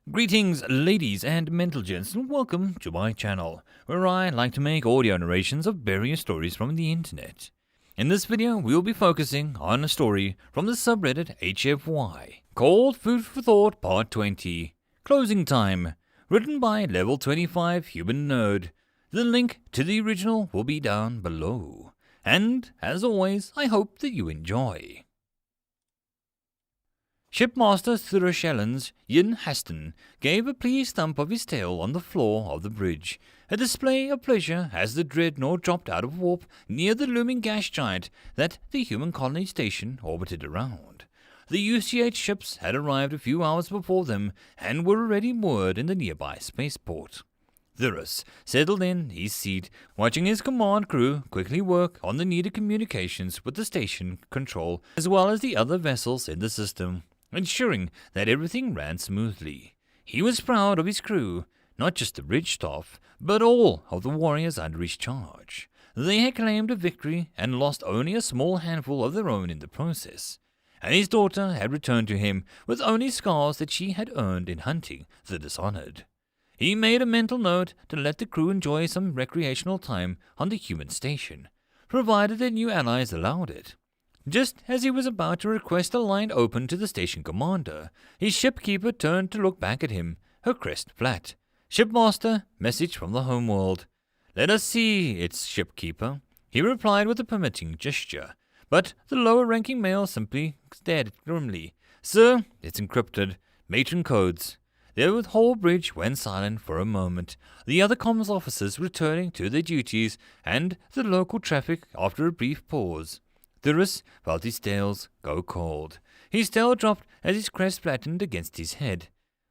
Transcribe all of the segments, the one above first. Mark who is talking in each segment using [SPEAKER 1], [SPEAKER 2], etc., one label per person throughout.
[SPEAKER 1] Greetings ladies and mental gents, and welcome to my channel, where I like to make audio narrations of various stories from the internet. In this video, we will be focusing on a story from the subreddit HFY, called Food for Thought Part 20, Closing Time, written by Level 25 Human Nerd. The link to the original will be down below. And, as always, I hope that you enjoy. Shipmaster Thurashellan's Yin Haston gave a pleased thump of his tail on the floor of the bridge, a display of pleasure as the dreadnought dropped out of warp near the looming gas giant that the human colony station orbited around. The UCH ships had arrived a few hours before them and were already moored in the nearby spaceport. Thuras settled in his seat, watching his command crew quickly work on the needed communications with the station control as well as the other vessels in the system, ensuring that everything ran smoothly. He was proud of his crew, not just the bridge staff, but all of the warriors under his charge. They had claimed a victory and lost only a small handful of their own in the process, and his daughter had returned to him with only scars that she had earned in hunting the dishonored. He made a mental note to let the crew enjoy some recreational time on the human station, provided their new allies allowed it. Just as he was about to request a line open to the station commander, his shipkeeper turned to look back at him, her crest flat. "Shipmaster, message from the homeworld." "Let us see, it's shipkeeper," he replied with a permitting gesture, but the lower-ranking male simply stared grimly. "Sir, it's encrypted. Matron codes." The whole bridge went silent for a moment, the other comms officers returning to their duties, and the local traffic after a brief pause. Thuras felt his tails go cold. His tail dropped as his crest flattened against his head.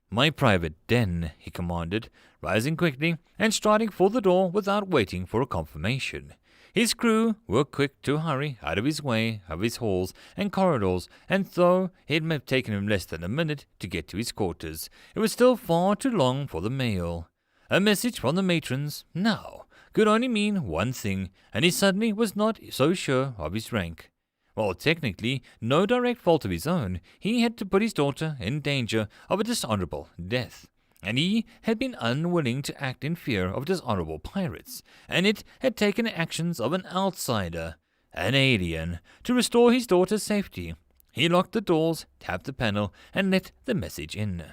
[SPEAKER 1] "My private den," he commanded, rising quickly and striding for the door without waiting for a confirmation. His crew were quick to hurry out of his way of his halls and corridors, and though it may have taken him less than a minute to get to his quarters, it was still far too long for the mail. A message from the matrons, now, could only mean one thing, and he suddenly was not so sure of his rank. While technically no direct fault of his own, he had to put his daughter in danger of a dishonorable death, and he had been unwilling to act in fear of dishonorable pirates, and it had taken the actions of an outsider, an alien, to restore his daughter's safety. He locked the doors, tapped the panel, and let the message in,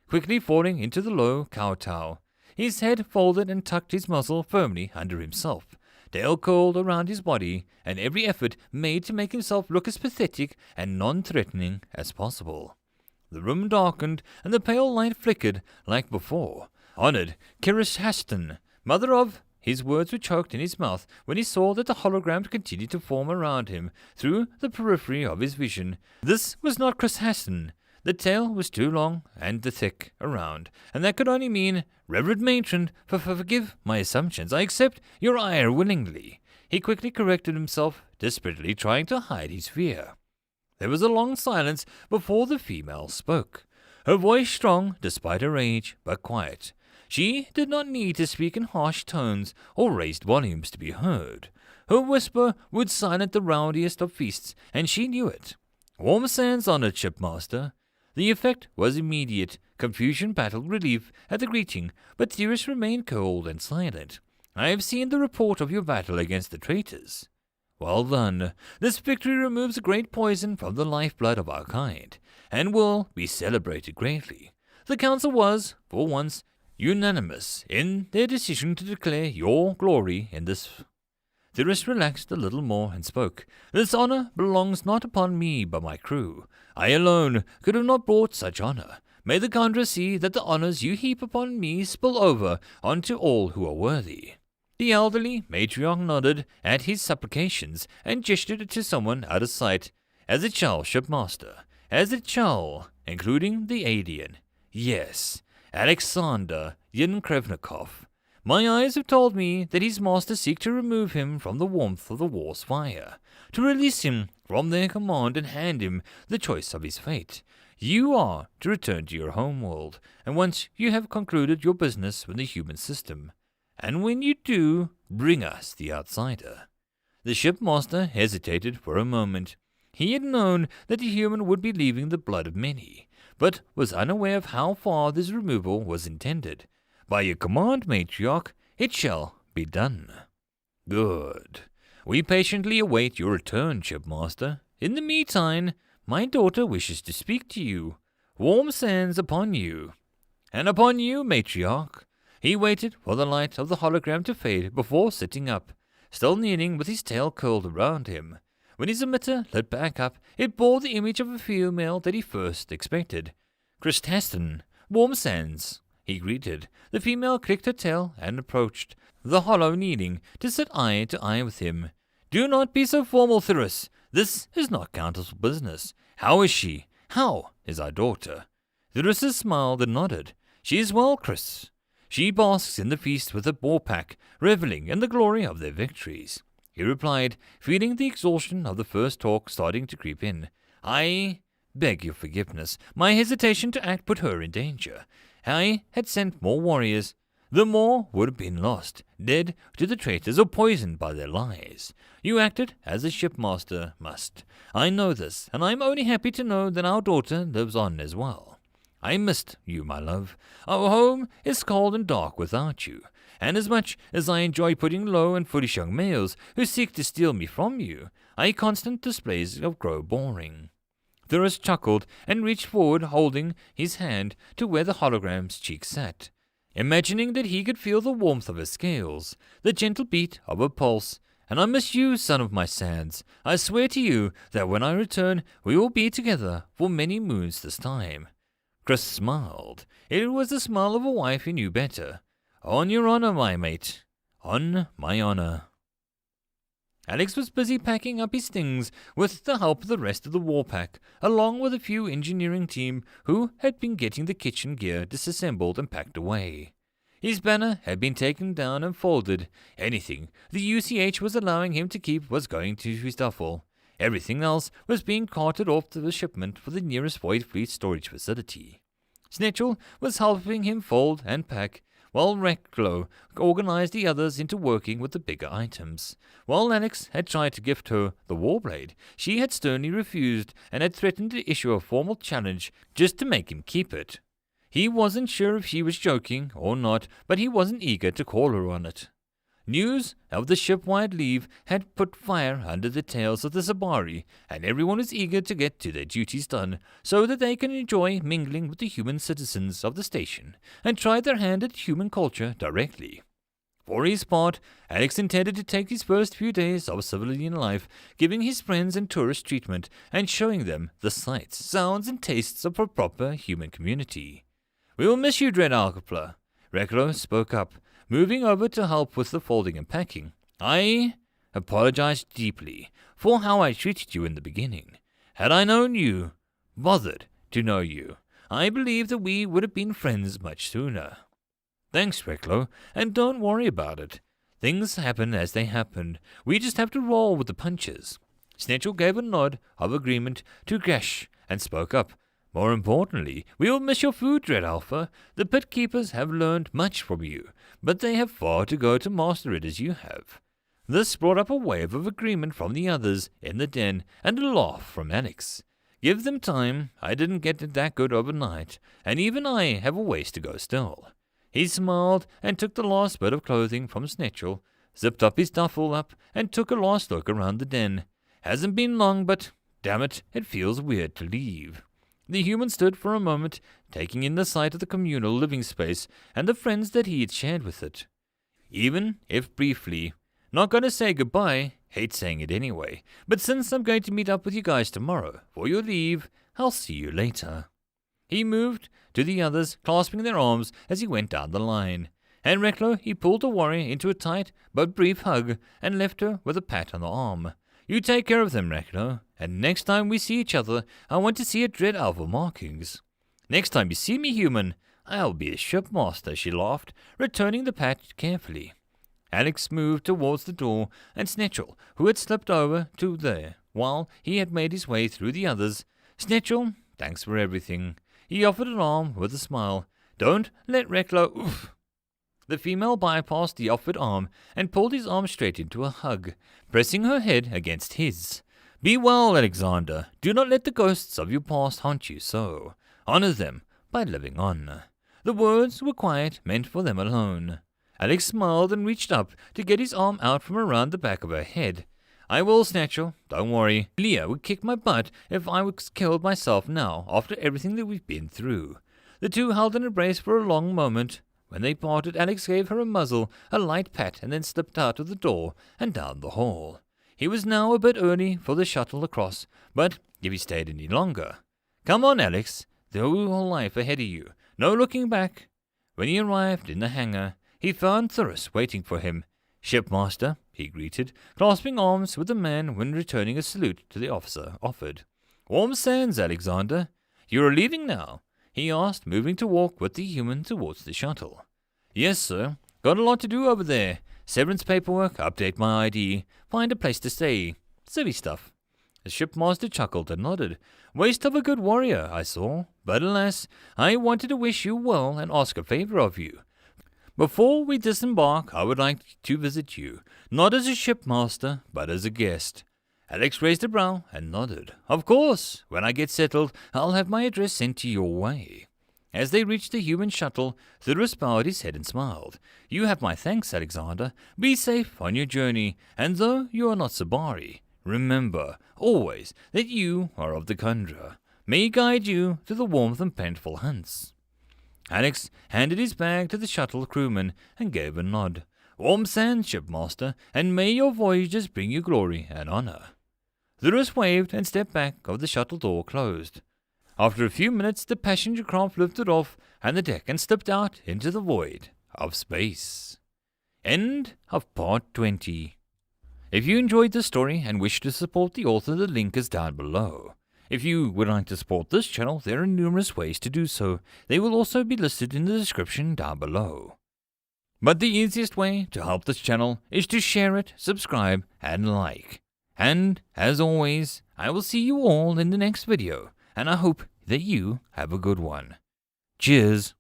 [SPEAKER 1] quickly falling into the low kowtow. His head folded and tucked his muzzle firmly under himself, tail curled around his body, and every effort made to make himself look as pathetic and non-threatening as possible. The room darkened, and the pale light flickered like before. "Honored Kiris Haston, mother of—" His words were choked in his mouth when he saw that the hologram continued to form around him through the periphery of his vision. This was not Chris Haston. The tail was too long and thick around, and that could only mean, "Reverend Matron, forgive my assumptions. I accept your ire willingly." He quickly corrected himself, desperately trying to hide his fear. There was a long silence before the female spoke, her voice strong despite her age, but quiet. She did not need to speak in harsh tones or raised volumes to be heard. Her whisper would silence the rowdiest of feasts, and she knew it. "Warm sands, honored shipmaster." The effect was immediate. Confusion battled relief at the greeting, but Thuras remained cold and silent. "I have seen the report of your battle against the traitors." "Well done. This victory removes a great poison from the lifeblood of our kind, and will be celebrated greatly." The council was, for once, unanimous in their decision to declare your glory in this. Thuras relaxed a little more and spoke. "This honor belongs not upon me but my crew. I alone could have not brought such honor. May the Kandra see that the honors you heap upon me spill over onto all who are worthy." The elderly matriarch nodded at his supplications and gestured to someone out of sight. "As it shall, shipmaster. As it shall, including the alien. Yes, Alexander Yankrevnikov. My eyes have told me that his masters seek to remove him from the warmth of the war's fire, to release him from their command and hand him the choice of his fate. You are to return to your homeworld, and once you have concluded your business with the human system, and when you do, bring us the outsider." The shipmaster hesitated for a moment. He had known that the human would be leaving the blood of many, but was unaware of how far this removal was intended. By your command, matriarch, it shall be done. Good. We patiently await your return, shipmaster. In the meantime, my daughter wishes to speak to you. Warm sands upon you. And upon you, matriarch. He waited for the light of the hologram to fade before sitting up, still kneeling with his tail curled around him. When his emitter lit back up, it bore the image of a female that he first expected. Christaston, warm sands, he greeted. The female clicked her tail and approached, the hollow kneeling to sit eye to eye with him. Do not be so formal, Thyrus. This is not countess business. How is she? How is our daughter? Thyrus smiled and nodded. She is well, Chris. She basks in the feast with the war pack, reveling in the glory of their victories. He replied, feeling the exhaustion of the first talk starting to creep in. I beg your forgiveness. My hesitation to act put her in danger. I had sent more warriors. The more would have been lost, dead to the traitors or poisoned by their lies. You acted as a shipmaster must. I know this, and I am only happy to know that our daughter lives on as well. I missed you, my love. Our home is cold and dark without you, and as much as I enjoy putting low and foolish young males who seek to steal me from you, constant displays grow boring. Thyrus chuckled and reached forward, holding his hand to where the hologram's cheek sat, imagining that he could feel the warmth of her scales, the gentle beat of her pulse. And I miss you, son of my sands. I swear to you that when I return, we will be together for many moons this time. Chris smiled. It was the smile of a wife he knew better. On your honor, my mate. On my honor. Alex was busy packing up his things with the help of the rest of the war pack, along with a few engineering team who had been getting the kitchen gear disassembled and packed away. His banner had been taken down and folded. Anything the UCH was allowing him to keep was going to his duffel. Everything else was being carted off to the shipment for the nearest Void Fleet storage facility. Snetchel was helping him fold and pack, while Recklow organized the others into working with the bigger items. While Alex had tried to gift her the Warblade, she had sternly refused and had threatened to issue a formal challenge just to make him keep it. He wasn't sure if she was joking or not, but he wasn't eager to call her on it. News of the ship-wide leave had put fire under the tails of the Zabari, and everyone was eager to get to their duties done so that they can enjoy mingling with the human citizens of the station and try their hand at human culture directly. For his part, Alex intended to take his first few days of civilian life, giving his friends and tourists treatment and showing them the sights, sounds, and tastes of a proper human community. We will miss you, Dread Alcapla. Recklow spoke up, moving over to help with the folding and packing. I apologize deeply for how I treated you in the beginning. Had I known you, bothered to know you, I believe that we would have been friends much sooner. Thanks, Recklow, and don't worry about it. Things happen as they happen. We just have to roll with the punches. Snetchel gave a nod of agreement to Gresh and spoke up. More importantly, we will miss your food, Dread Alpha. The pit keepers have learned much from you, but they have far to go to master it as you have. This brought up a wave of agreement from the others in the den and a laugh from Alex. Give them time. I didn't get it that good overnight, and even I have a ways to go still. He smiled and took the last bit of clothing from Snetchel, zipped up his duffel up, and took a last look around the den. Hasn't been long, but, damn it, it feels weird to leave. The human stood for a moment, taking in the sight of the communal living space and the friends that he had shared with it. Even if briefly. Not going to say goodbye, hate saying it anyway, but since I'm going to meet up with you guys tomorrow for your leave, I'll see you later. He moved to the others, clasping their arms as he went down the line. And Recklow, he pulled the warrior into a tight but brief hug and left her with a pat on the arm. You take care of them, Recklow, and next time we see each other, I want to see a Dread Alpha markings. Next time you see me, human, I'll be a shipmaster, she laughed, returning the pat carefully. Alex moved towards the door, and Snetchel, who had slipped over to there, while he had made his way through the others. Snetchel, thanks for everything. He offered an arm with a smile. Don't let Recklow... Oof. The female bypassed the offered arm and pulled his arm straight into a hug, pressing her head against his. Be well, Alexander. Do not let the ghosts of your past haunt you so. Honor them by living on. The words were quiet, meant for them alone. Alex smiled and reached up to get his arm out from around the back of her head. I will, Snatcher, don't worry. Leah would kick my butt if I was killed myself now, after everything that we've been through. The two held an embrace for a long moment. When they parted, Alex gave her a muzzle, a light pat, and then slipped out of the door and down the hall. He was now a bit early for the shuttle across, but if he stayed any longer... Come on, Alex. The whole life ahead of you. No looking back. When he arrived in the hangar, he found Thurus waiting for him. Shipmaster, he greeted, clasping arms with the man when returning a salute to the officer offered. Warm sands, Alexander. You are leaving now? He asked, moving to walk with the human towards the shuttle. Yes, sir. Got a lot to do over there. Severance paperwork, update my ID, find a place to stay. Silly stuff. The shipmaster chuckled and nodded. Waste of a good warrior, I saw. But alas, I wanted to wish you well and ask a favor of you. Before we disembark, I would like to visit you, not as a shipmaster, but as a guest. Alex raised a brow and nodded. Of course, when I get settled, I'll have my address sent to your way. As they reached the human shuttle, Thurus bowed his head and smiled. You have my thanks, Alexander. Be safe on your journey, and though you are not Sabari, remember always that you are of the Kundra. May he guide you to the warmth and plentiful hunts. Alex handed his bag to the shuttle crewman and gave a nod. Warm sands, shipmaster, and may your voyages bring you glory and honor. Thurus waved and stepped back as the shuttle door closed. After a few minutes, the passenger craft lifted off and the deck and slipped out into the void of space. End of Part 20. If you enjoyed this story and wish to support the author, the link is down below. If you would like to support this channel, there are numerous ways to do so. They will also be listed in the description down below. But the easiest way to help this channel is to share it, subscribe, and like. And, as always, I will see you all in the next video, and I hope that you have a good one. Cheers!